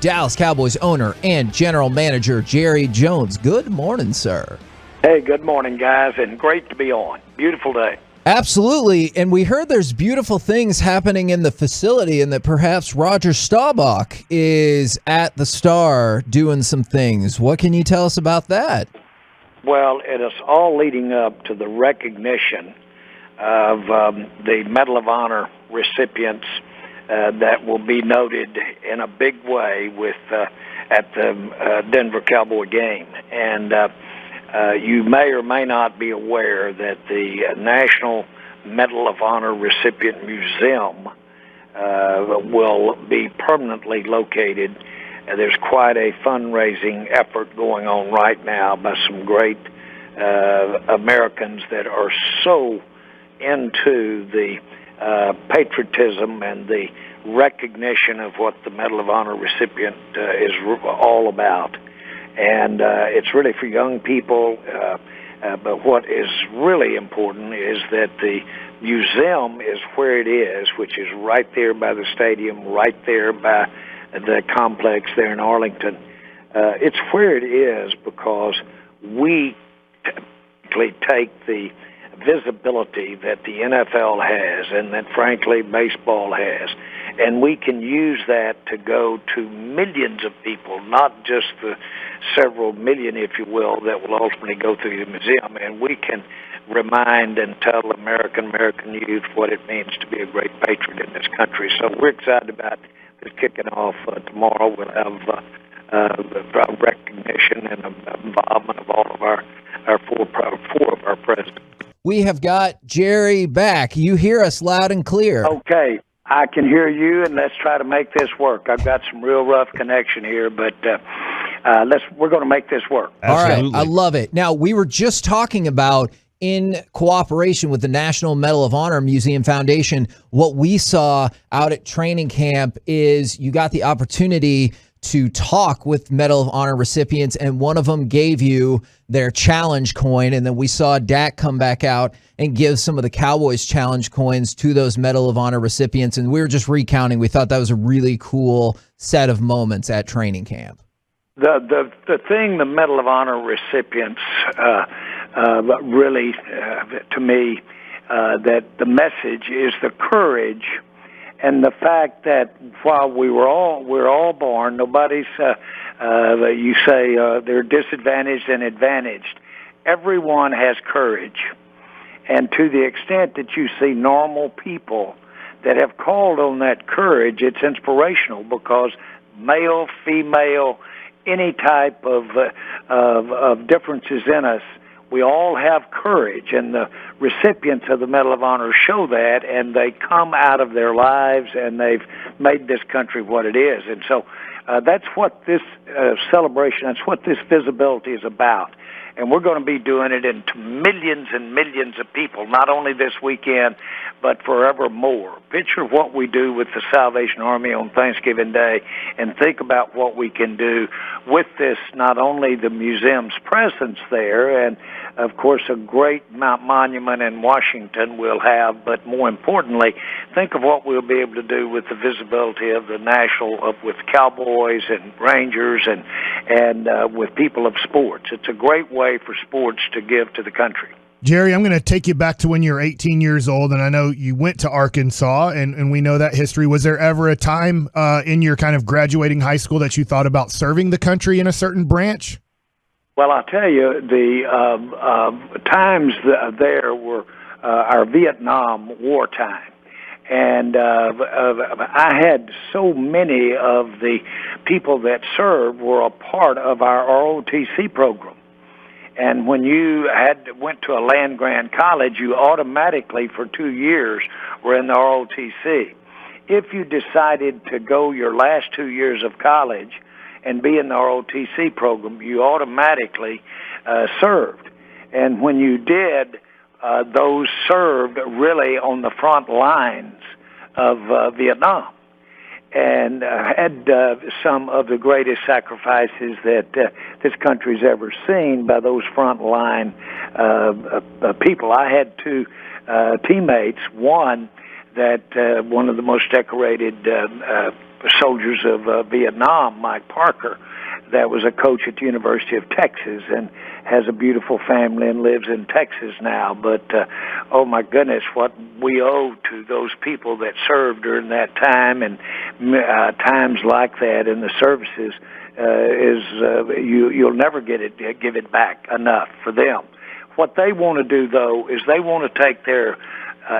Dallas Cowboys owner and general manager Jerry Jones. Good morning, sir. Hey, good morning, guys, and great to be on. Beautiful day. Absolutely, and we heard there's beautiful things happening in the facility and that perhaps Roger Staubach is at the Star doing some things. What can you tell us about that? Well, it is all leading up to the recognition of the Medal of Honor recipients that will be noted in a big way at the Denver Cowboy game. And you may or may not be aware that the National Medal of Honor Recipient Museum will be permanently located. There's quite a fundraising effort going on right now by some great Americans that are so into the patriotism and the recognition of what the Medal of Honor recipient is all about. And it's really for young people, but what is really important is that the museum is where it is, which is right there by the stadium, right there by the complex there in Arlington. It's where it is because we typically take the visibility that the NFL has and that, frankly, baseball has, and we can use that to go to millions of people, not just the several million, if you will, that will ultimately go through the museum, and we can remind and tell American youth what it means to be a great patriot in this country. So we're excited about this kicking off tomorrow. We'll have recognition and involvement of all of our four of our presidents. We have got Jerry back. You hear us loud and clear. Okay, I can hear you, and let's try to make this work. I've got some real rough connection here, but we're going to make this work. Absolutely. All right, I love it. Now, we were just talking about, in cooperation with the National Medal of Honor Museum Foundation, what we saw out at training camp is you got the opportunity to talk with Medal of Honor recipients, and one of them gave you their challenge coin, and then we saw Dak come back out and give some of the Cowboys challenge coins to those Medal of Honor recipients, and we were just recounting. We thought that was a really cool set of moments at training camp. The thing the Medal of Honor recipients really, to me, that the message is the courage and the fact that while we're all born, nobody's you say they're disadvantaged and advantaged. Everyone has courage, and to the extent that you see normal people that have called on that courage, it's inspirational because male, female, any type of differences in us, we all have courage, and the recipients of the Medal of Honor show that, and they come out of their lives, and they've made this country what it is. And so that's what this celebration, that's what this visibility is about. And we're going to be doing it into millions and millions of people, not only this weekend, but forevermore. Picture what we do with the Salvation Army on Thanksgiving Day, and think about what we can do with this, not only the museum's presence there, and of course a great monument in Washington we'll have, but more importantly, think of what we'll be able to do with the visibility of the with Cowboys and Rangers and with people of sports. It's a great way for sports to give to the country. Jerry, I'm going to take you back to when you were 18 years old, and I know you went to Arkansas, and we know that history. Was there ever a time in your kind of graduating high school that you thought about serving the country in a certain branch? Well, I'll tell you, the times there were our Vietnam War time. And I had so many of the people that served were a part of our ROTC program. And when you went to a land-grant college, you automatically, for 2 years, were in the ROTC. If you decided to go your last 2 years of college and be in the ROTC program, you automatically served. And when you did, those served really on the front lines of Vietnam, and had some of the greatest sacrifices that this country's ever seen by those front-line people. I had two teammates, one of the most decorated soldiers of Vietnam, Mike Parker, that was a coach at the University of Texas and has a beautiful family and lives in Texas now. But, oh my goodness, what we owe to those people that served during that time and times like that in the services you'll never give it back enough for them. What they want to do, though, is they want to take their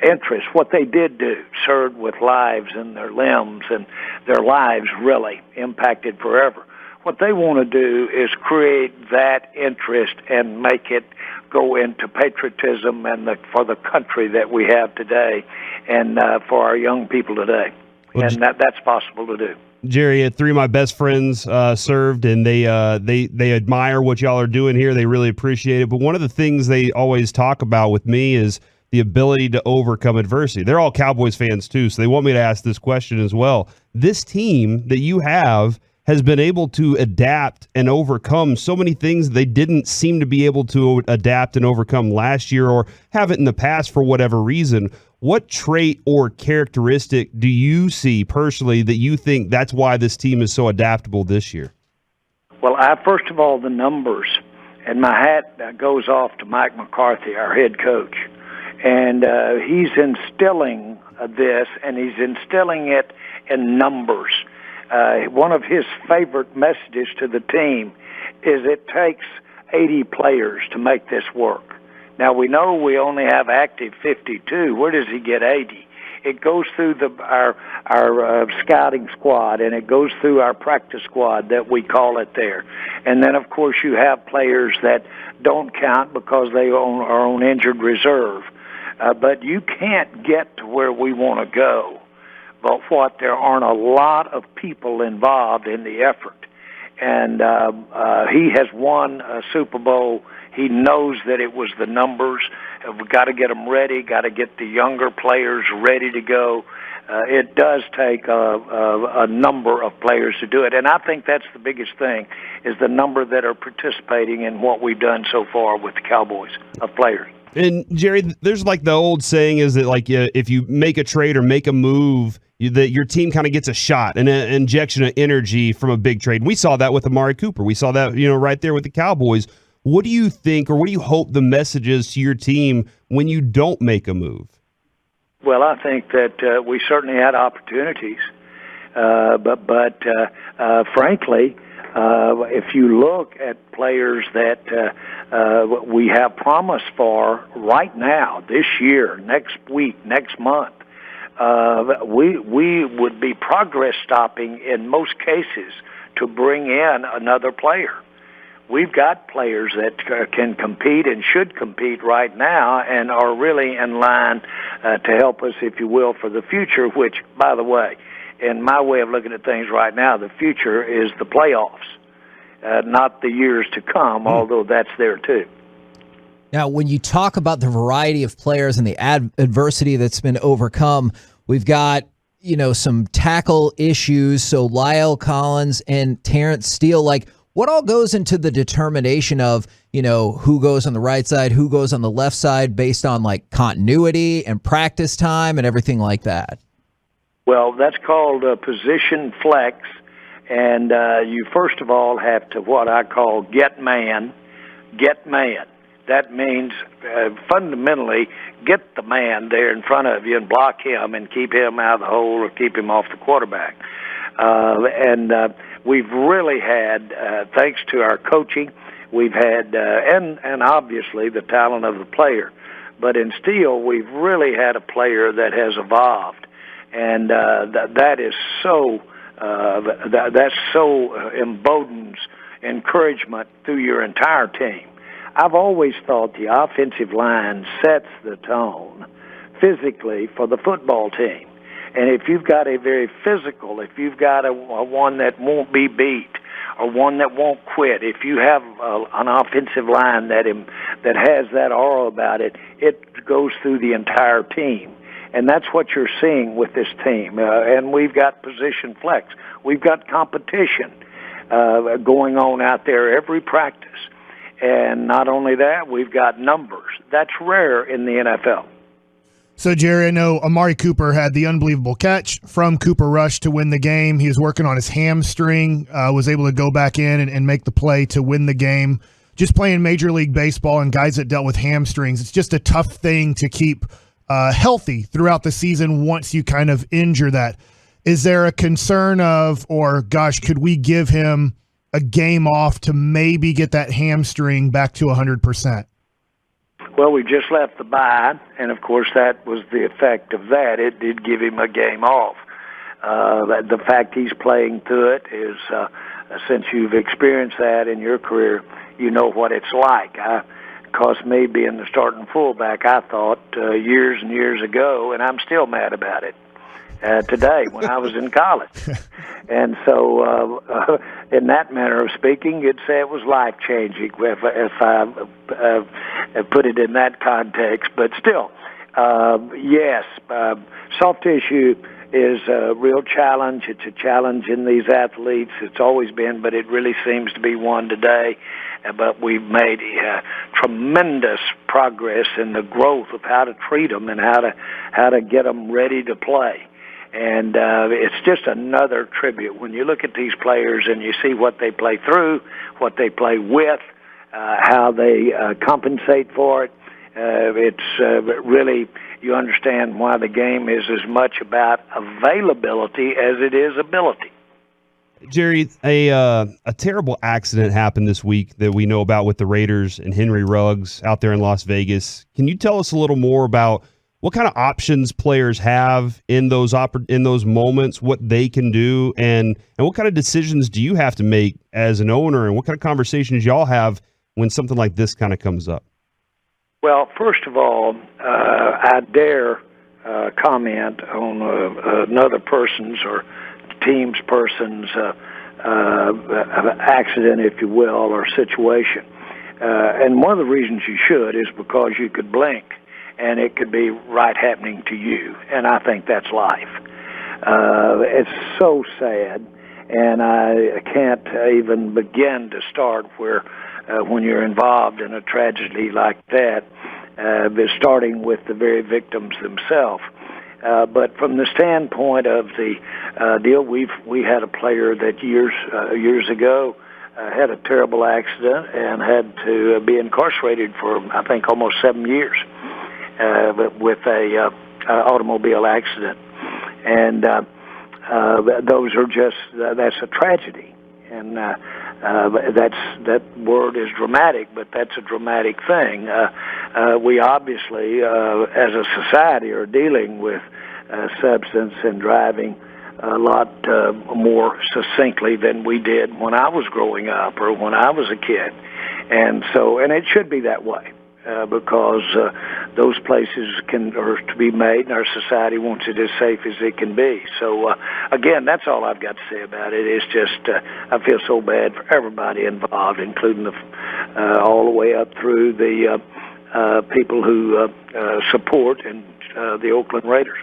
interest. What they did do, served with lives and their limbs, and their lives really impacted forever. What they want to do is create that interest and make it go into patriotism and for the country that we have today and for our young people today. Well, and that's possible to do. Jerry, three of my best friends served, and they admire what y'all are doing here. They really appreciate it. But one of the things they always talk about with me is the ability to overcome adversity. They're all Cowboys fans too, so they want me to ask this question as well. This team that you have has been able to adapt and overcome so many things they didn't seem to be able to adapt and overcome last year or have it in the past for whatever reason. What trait or characteristic do you see personally that you think that's why this team is so adaptable this year? Well, first of all, the numbers. And my hat goes off to Mike McCarthy, our head coach. And he's instilling this, and he's instilling it in numbers. One of his favorite messages to the team is it takes 80 players to make this work. Now, we know we only have active 52. Where does he get 80? It goes through our scouting squad, and it goes through our practice squad that we call it there. And then, of course, you have players that don't count because they are on injured reserve. But you can't get to where we want to go. But there aren't a lot of people involved in the effort. And he has won a Super Bowl. He knows that it was the numbers. We've got to get them ready, got to get the younger players ready to go. It does take a number of players to do it. And I think that's the biggest thing, is the number that are participating in what we've done so far with the Cowboys of players. And, Jerry, there's like the old saying is that like if you make a trade or make a move, that your team kind of gets a shot, an injection of energy from a big trade. We saw that with Amari Cooper. We saw that, right there with the Cowboys. What do you think, or what do you hope the message is to your team when you don't make a move? Well, I think that we certainly had opportunities, but frankly, if you look at players that we have promise for right now, this year, next week, next month, we would be progress stopping in most cases to bring in another player. We've got players that can compete and should compete right now and are really in line to help us, if you will, for the future, which, by the way, in my way of looking at things right now, the future is the playoffs, not the years to come, although that's there too. Now, when you talk about the variety of players and the adversity that's been overcome, we've got, some tackle issues. So Lyle Collins and Terrence Steele, what all goes into the determination of, who goes on the right side, who goes on the left side based on continuity and practice time and everything like that? Well, that's called position flex. And you first of all have to what I call get man. That means fundamentally get the man there in front of you and block him and keep him out of the hole or keep him off the quarterback. And we've really had, thanks to our coaching, we've had, and obviously the talent of the player. But in Steele, we've really had a player that has evolved. And that is so, that so emboldens encouragement through your entire team. I've always thought the offensive line sets the tone physically for the football team. And if you've got a very physical, if you've got a one that won't be beat or one that won't quit, if you have an offensive line that has that aura about it, it goes through the entire team. And that's what you're seeing with this team. And we've got position flex. We've got competition going on out there every practice. And not only that, we've got numbers. That's rare in the NFL. So, Jerry, I know Amari Cooper had the unbelievable catch from Cooper Rush to win the game. He was working on his hamstring, was able to go back in and make the play to win the game. Just playing Major League Baseball and guys that dealt with hamstrings, it's just a tough thing to keep healthy throughout the season once you kind of injure that. Is there a concern of, or gosh, could we give him a game off to maybe get that hamstring back to 100%? Well, we just left the bye, and of course that was the effect of that. It did give him a game off. The fact he's playing through it is, since you've experienced that in your career, you know what it's like. Because me being the starting fullback, I thought years and years ago, and I'm still mad about it today when I was in college. And so, in that manner of speaking, you'd say it was life-changing if I put it in that context. But still, yes, soft tissue is a real challenge. It's a challenge in these athletes. It's always been, but it really seems to be one today. But we've made tremendous progress in the growth of how to treat them and how to get them ready to play. And it's just another tribute. When you look at these players and you see what they play through, what they play with, how they compensate for it, it's really, you understand why the game is as much about availability as it is ability. Jerry, a terrible accident happened this week that we know about with the Raiders and Henry Ruggs out there in Las Vegas. Can you tell us a little more about what kind of options players have in those moments, what they can do, and what kind of decisions do you have to make as an owner, and what kind of conversations y'all have when something like this kind of comes up? Well, first of all, I dare comment on another person's or team's person's accident, if you will, or situation. And one of the reasons you should is because you could blink and it could be right happening to you. And I think that's life. It's so sad, and I can't even begin to start where when you're involved in a tragedy like that, starting with the very victims themselves. But from the standpoint of the deal, we had a player that years ago had a terrible accident and had to be incarcerated for, I think, almost 7 years with a automobile accident. And those are just, that's a tragedy. And that word is dramatic, but that's a dramatic thing. We obviously, as a society, are dealing with substance and driving a lot more succinctly than we did when I was growing up or when I was a kid. And so, and it should be that way. Because those places are to be made, and our society wants it as safe as it can be. So, again, that's all I've got to say about it. It's just I feel so bad for everybody involved, including all the way up through the people who support the Oakland Raiders.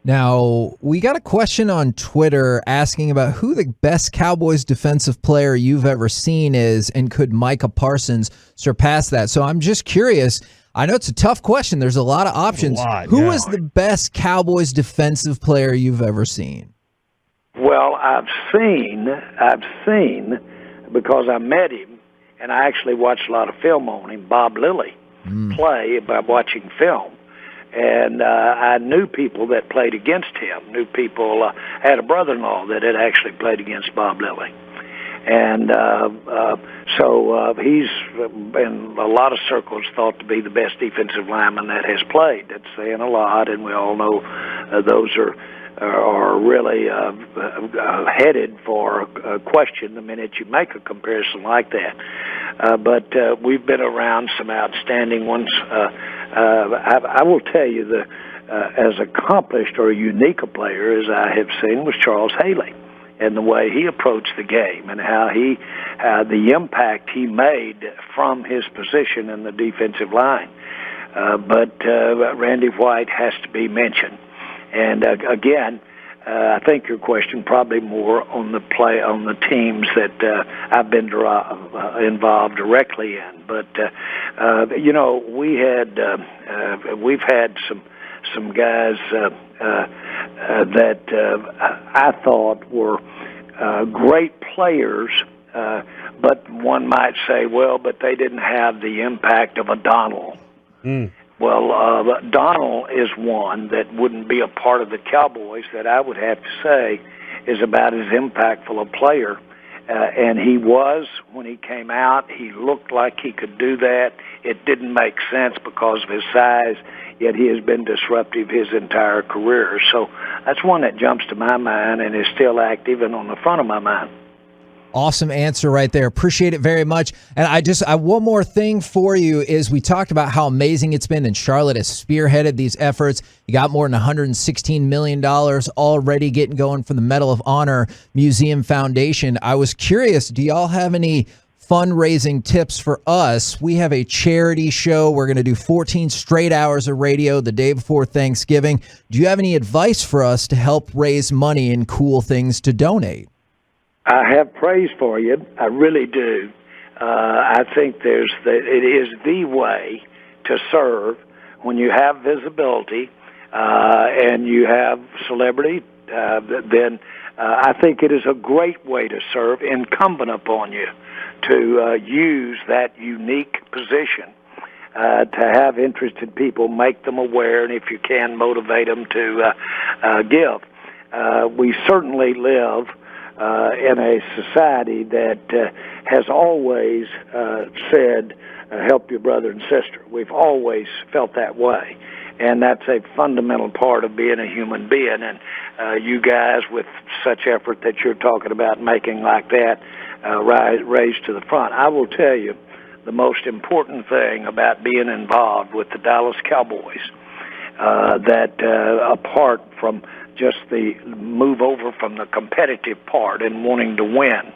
Now, we got a question on Twitter asking about who the best Cowboys defensive player you've ever seen is, and could Micah Parsons surpass that? So I'm just curious. I know it's a tough question. There's a lot of options. Who is the best Cowboys defensive player you've ever seen? Well, I've seen, because I met him, and I actually watched a lot of film on him, Bob Lilly, play by watching film. And I knew people that played against him, had a brother-in-law that had actually played against Bob Lilly. And so he's, in a lot of circles, thought to be the best defensive lineman that has played. That's saying a lot, and we all know those are really headed for a question the minute you make a comparison like that. But we've been around some outstanding ones. I will tell you, as accomplished or unique a player as I have seen was Charles Haley, and the way he approached the game and how the impact he made from his position in the defensive line. But Randy White has to be mentioned. And again, I think your question probably more on the teams that I've been involved directly in. But we've had some some guys that I thought were great players, but one might say, well, but they didn't have the impact of a Donald. Well, Donald is one that wouldn't be a part of the Cowboys that I would have to say is about as impactful a player. And he was, when he came out, he looked like he could do that. It didn't make sense because of his size, yet he has been disruptive his entire career. So that's one that jumps to my mind and is still active and on the front of my mind. Awesome answer right there. Appreciate it very much. And I one more thing for you is we talked about how amazing it's been, and Charlotte has spearheaded these efforts. You got more than $116 million already getting going for the Medal of Honor Museum Foundation. I was curious, do y'all have any fundraising tips for us? We have a charity show. We're going to do 14 straight hours of radio the day before Thanksgiving. Do you have any advice for us to help raise money and cool things to donate? I have praise for you. I really do. I think it is the way to serve when you have visibility and you have celebrity. Then I think it is a great way to serve, incumbent upon you to use that unique position to have interested people, make them aware, and if you can, motivate them to give. We certainly live in a society that has always said, help your brother and sister. We've always felt that way. And that's a fundamental part of being a human being. And you guys, with such effort that you're talking about making like that, raised to the front. I will tell you, the most important thing about being involved with the Dallas Cowboys, that apart from just the move over from the competitive part and wanting to win,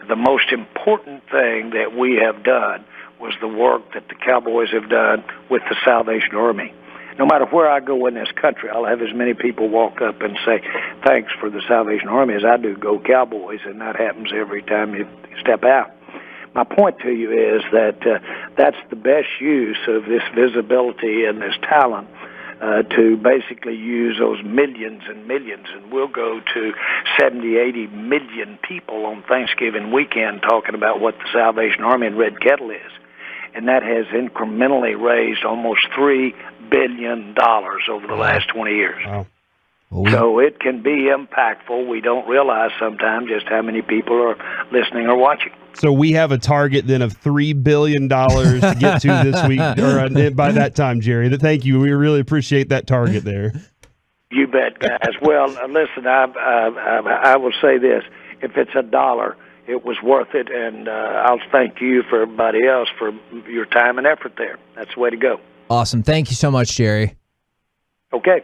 the most important thing that we have done was the work that the Cowboys have done with the Salvation Army. No matter where I go in this country, I'll have as many people walk up and say, thanks for the Salvation Army, as I do Go Cowboys, and that happens every time you step out. My point to you is that that's the best use of this visibility and this talent, to basically use those millions and millions, and we'll go to 70, 80 million people on Thanksgiving weekend talking about what the Salvation Army and Red Kettle is. And that has incrementally raised almost $3 billion over the last 20 years. Wow. So it can be impactful. We don't realize sometimes just how many people are listening or watching. So we have a target then of $3 billion to get to this week, or by that time, Jerry. Thank you. We really appreciate that target there. You bet, guys. Well, listen, I will say this. If it's $1, it was worth it, and I'll thank you for everybody else for your time and effort there. That's the way to go. Awesome. Thank you so much, Jerry. Okay.